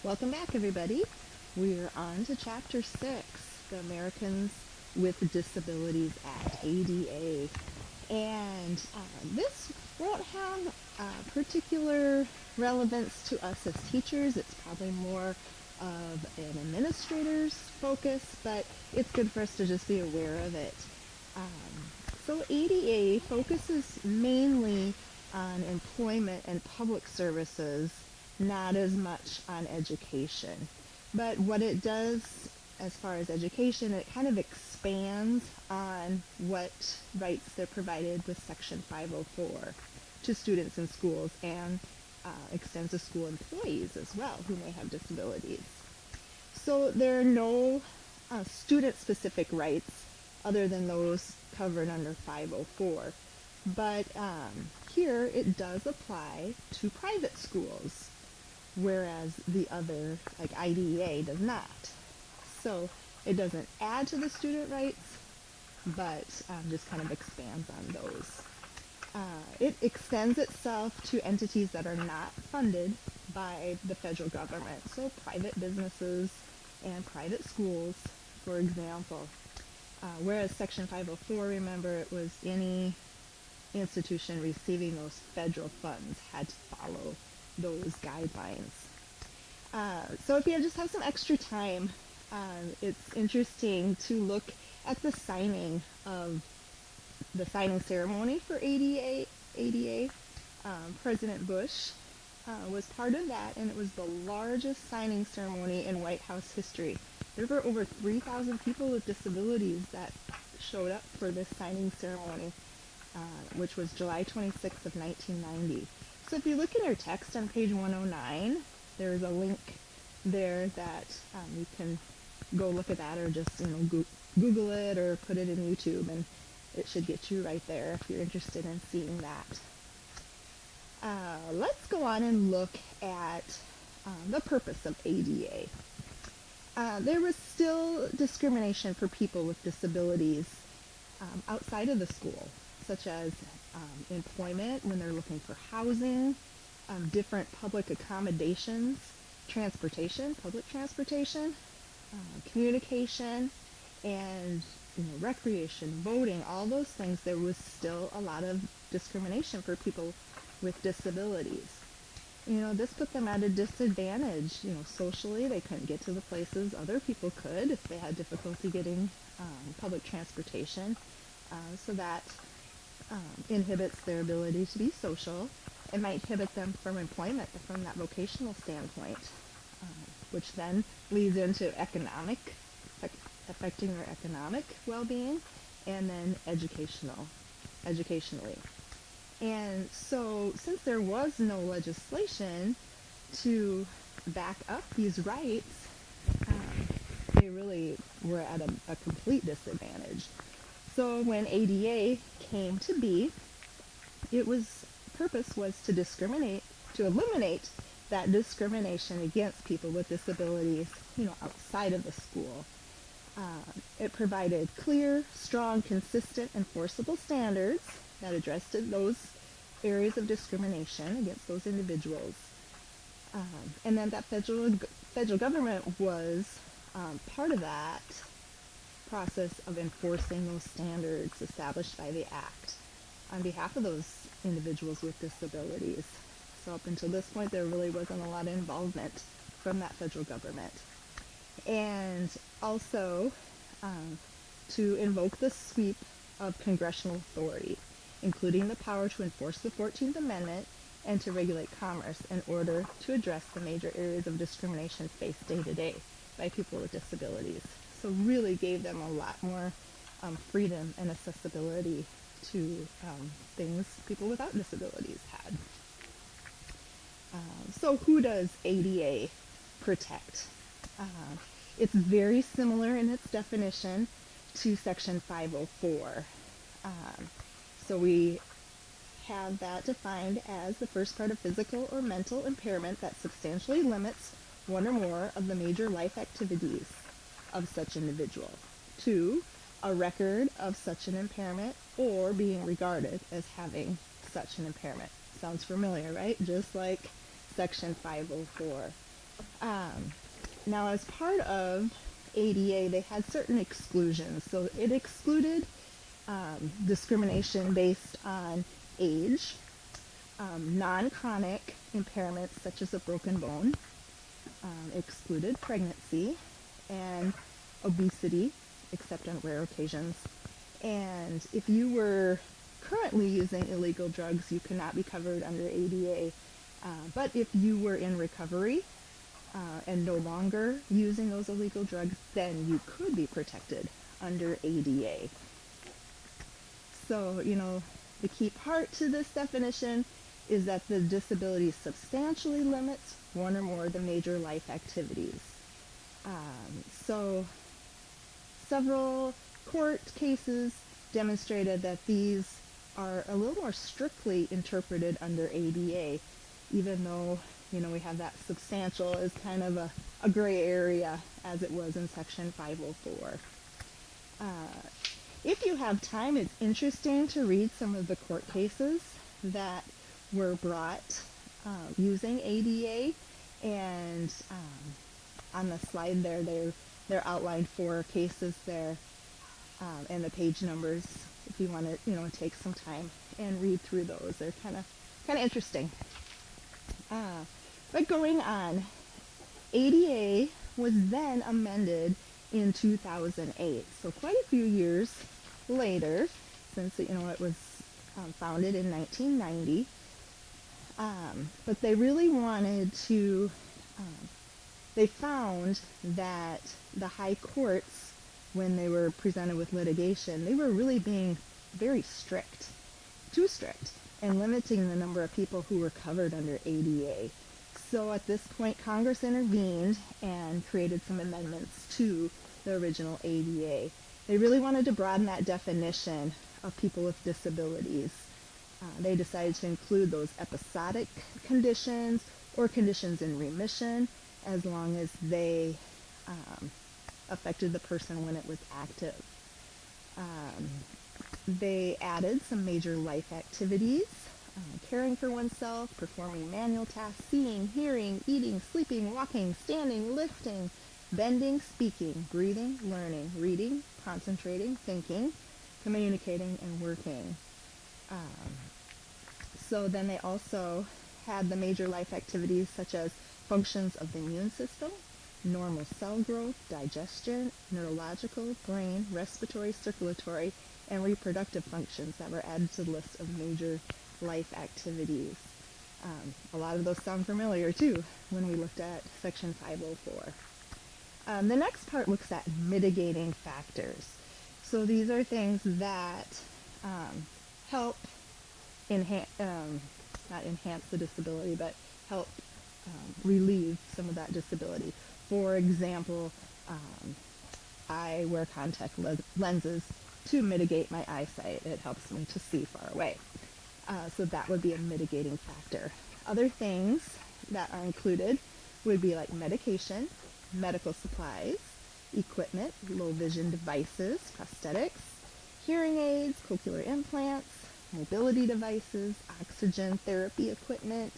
Welcome back, everybody. We're on to Chapter 6, the Americans with Disabilities Act, ADA. And this won't have particular relevance to us as teachers. It's probably more of an administrator's focus, but it's good for us to just be aware of it. So ADA focuses mainly on employment and public services, not as much on education. But what it does as far as education, it kind of expands on what rights they're provided with Section 504 to students in schools and extends to school employees as well who may have disabilities. So there are no student-specific rights other than those covered under 504. But here it does apply to private schools, whereas the other, like IDEA, does not. So it doesn't add to the student rights, but just kind of expands on those. It extends itself to entities that are not funded by the federal government, so private businesses and private schools, for example. Whereas Section 504, remember, it was any institution receiving those federal funds had to follow those guidelines. So if you just have some extra time, it's interesting to look at the signing ceremony for ADA. President Bush was part of that, and it was the largest signing ceremony in White House history. There were over 3,000 people with disabilities that showed up for this signing ceremony, which was July 26th of 1990. So if you look in our text on page 109, there's a link there that you can go look at that, or just Google it or put it in YouTube, and it should get you right there if you're interested in seeing that. Let's go on and look at the purpose of ADA. There was still discrimination for people with disabilities outside of the school, such as employment when they're looking for housing, different public accommodations, public transportation, communication, and recreation, voting, all those things. There was still a lot of discrimination for people with disabilities. This put them at a disadvantage. Socially, they couldn't get to the places other people could if they had difficulty getting public transportation. So that inhibits their ability to be social. It might inhibit them from employment from that vocational standpoint, which then leads into affecting their economic well-being, and then educationally. And so, since there was no legislation to back up these rights, they really were at a complete disadvantage. So when ADA came to be, purpose was to eliminate that discrimination against people with disabilities, outside of the school. It provided clear, strong, consistent, enforceable standards that addressed those areas of discrimination against those individuals. And then that federal government was part of that process of enforcing those standards established by the Act on behalf of those individuals with disabilities. So up until this point, there really wasn't a lot of involvement from that federal government. And also to invoke the sweep of congressional authority, including the power to enforce the 14th Amendment and to regulate commerce in order to address the major areas of discrimination faced day to day by people with disabilities. So really gave them a lot more freedom and accessibility to things people without disabilities had. So who does ADA protect? It's very similar in its definition to Section 504. So we have that defined as the first part of physical or mental impairment that substantially limits one or more of the major life activities of such individual. 2, a record of such an impairment or being regarded as having such an impairment. Sounds familiar, right? Just like Section 504. Um, Now, as part of ADA, they had certain exclusions. So it excluded discrimination based on age, non-chronic impairments such as a broken bone, excluded pregnancy, and obesity, except on rare occasions. And if you were currently using illegal drugs, you could not be covered under ADA. But if you were in recovery and no longer using those illegal drugs, then you could be protected under ADA. So, the key part to this definition is that the disability substantially limits one or more of the major life activities. So several court cases demonstrated that these are a little more strictly interpreted under ADA, even though, we have that substantial as kind of a gray area as it was in Section 504. If you have time, it's interesting to read some of the court cases that were brought using ADA, and on the slide there, they're outlined 4 cases there, and the page numbers. If you want to, take some time and read through those, they're kind of interesting. But going on, ADA was then amended in 2008, so quite a few years later, since it was founded in 1990. But they really wanted to. They found that the high courts, when they were presented with litigation, they were really being very strict, too strict, and limiting the number of people who were covered under ADA. So at this point, Congress intervened and created some amendments to the original ADA. They really wanted to broaden that definition of people with disabilities. They decided to include those episodic conditions or conditions in remission, as long as they affected the person when it was active. They added some major life activities, caring for oneself, performing manual tasks, seeing, hearing, eating, sleeping, walking, standing, lifting, bending, speaking, breathing, learning, reading, concentrating, thinking, communicating, and working. So then they also had the major life activities such as functions of the immune system, normal cell growth, digestion, neurological, brain, respiratory, circulatory, and reproductive functions that were added to the list of major life activities. A lot of those sound familiar too when we looked at Section 504. The next part looks at mitigating factors. So these are things that help not enhance the disability, but help relieve some of that disability. For example, I wear contact lenses to mitigate my eyesight. It helps me to see far away. So that would be a mitigating factor. Other things that are included would be like medication, medical supplies, equipment, low vision devices, prosthetics, hearing aids, cochlear implants, mobility devices, oxygen therapy equipment,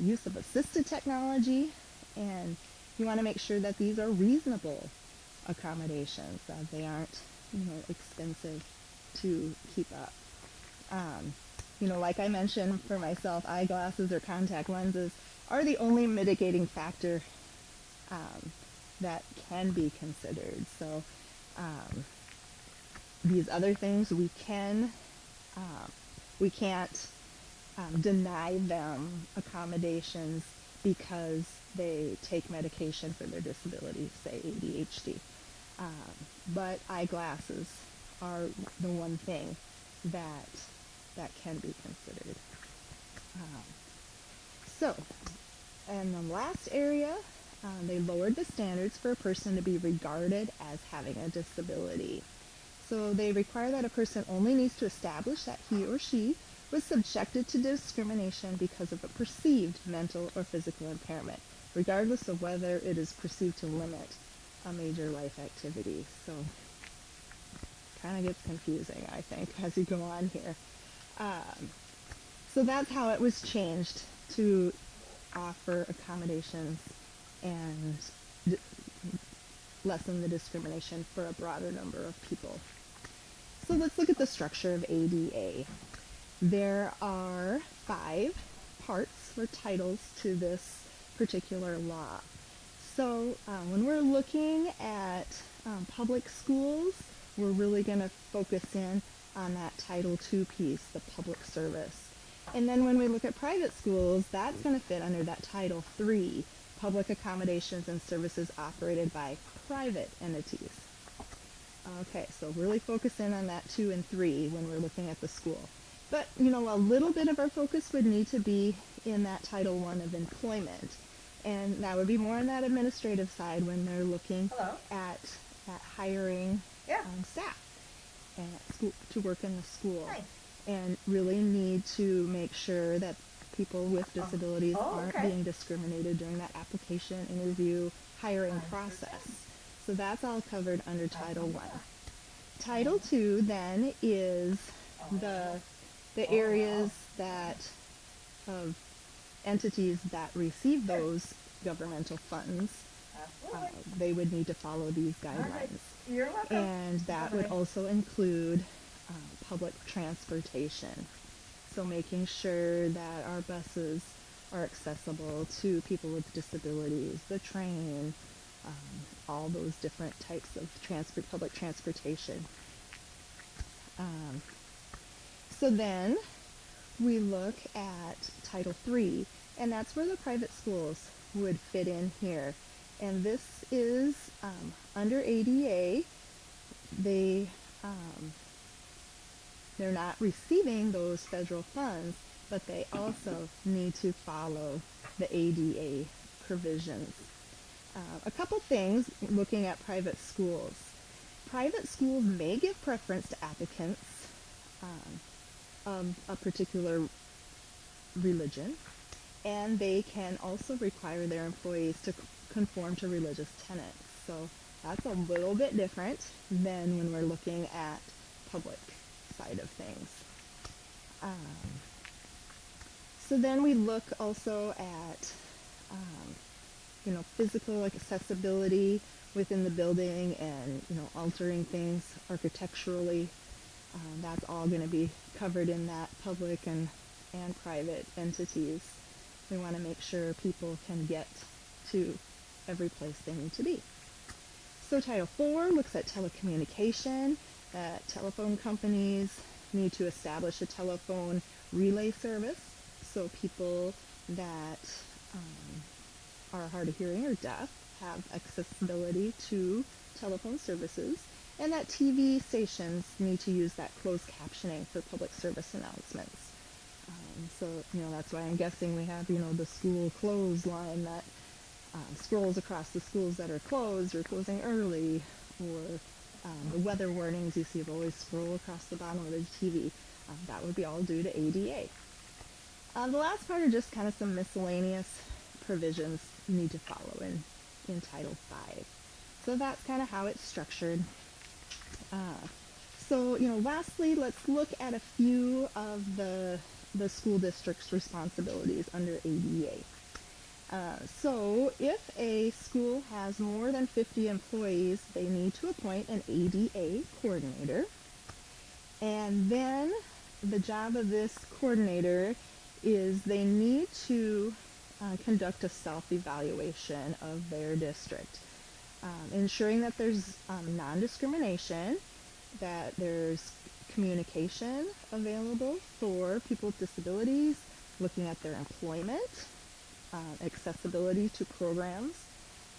use of assisted technology, and you want to make sure that these are reasonable accommodations, that they aren't, expensive to keep up. Like I mentioned for myself, eyeglasses or contact lenses are the only mitigating factor that can be considered. So these other things we can't deny them accommodations because they take medication for their disability, say ADHD. But eyeglasses are the one thing that can be considered. So, and the last area, they lowered the standards for a person to be regarded as having a disability. So they require that a person only needs to establish that he or she was subjected to discrimination because of a perceived mental or physical impairment, regardless of whether it is perceived to limit a major life activity. So kind of gets confusing, I think, as you go on here. So that's how it was changed to offer accommodations and d- lessen the discrimination for a broader number of people. So let's look at the structure of ADA. There are 5 parts or titles to this particular law. So when we're looking at public schools, we're really going to focus in on that Title II piece, the public service. And then when we look at private schools, that's going to fit under that Title III, public accommodations and services operated by private entities. Okay, so really focus in on that 2 and 3 when we're looking at the school. But, a little bit of our focus would need to be in that Title I of employment. And that would be more on that administrative side when they're looking at hiring staff at school, to work in the school. Nice. And really need to make sure that people with disabilities aren't being discriminated during that application, interview, hiring process. So that's all covered under Title I. Title II then is the areas that of entities that receive those governmental funds, they would need to follow these guidelines. You're welcome. And that would also include public transportation. So making sure that our buses are accessible to people with disabilities, the train, all those different types of public transportation. So then we look at Title III, and that's where the private schools would fit in here. And this is under ADA. They're not receiving those federal funds, but they also need to follow the ADA provisions. A couple things looking at private schools. Private schools may give preference to applicants of a particular religion, and they can also require their employees to conform to religious tenets. So that's a little bit different than when we're looking at public side of things. So then we look also at physical accessibility within the building and altering things architecturally. That's all going to be covered in that public and private entities. We want to make sure people can get to every place they need to be. So Title IV looks at telecommunication, that telephone companies need to establish a telephone relay service so people that are hard of hearing or deaf have accessibility to telephone services, and that TV stations need to use that closed captioning for public service announcements. So that's why I'm guessing we have the school close line that scrolls across the schools that are closed or closing early, or the weather warnings you see always scroll across the bottom of the TV. That would be all due to ADA. The last part are just kind of some miscellaneous provisions you need to follow in Title V. So that's kind of how it's structured. Lastly, let's look at a few of the school district's responsibilities under ADA. So if a school has more than 50 employees, they need to appoint an ADA coordinator. And then the job of this coordinator is they need to conduct a self-evaluation of their district, ensuring that there's non-discrimination, that there's communication available for people with disabilities, looking at their employment, accessibility to programs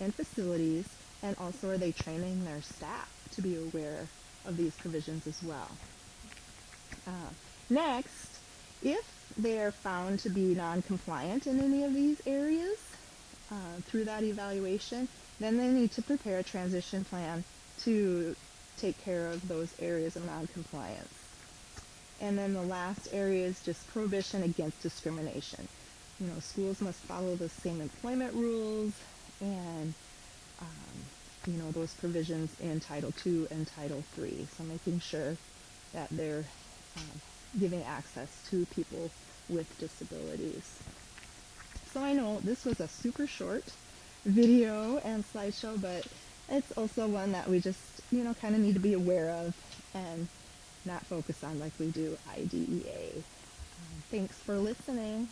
and facilities, and also are they training their staff to be aware of these provisions as well. Next, if they are found to be non-compliant in any of these areas through that evaluation, then they need to prepare a transition plan to take care of those areas of non-compliance. And then the last area is just prohibition against discrimination. Schools must follow the same employment rules and those provisions in Title II and Title III. So making sure that they're giving access to people with disabilities. So I know this was a super short video and slideshow, but it's also one that we just, kind of need to be aware of and not focus on like we do IDEA. Thanks for listening.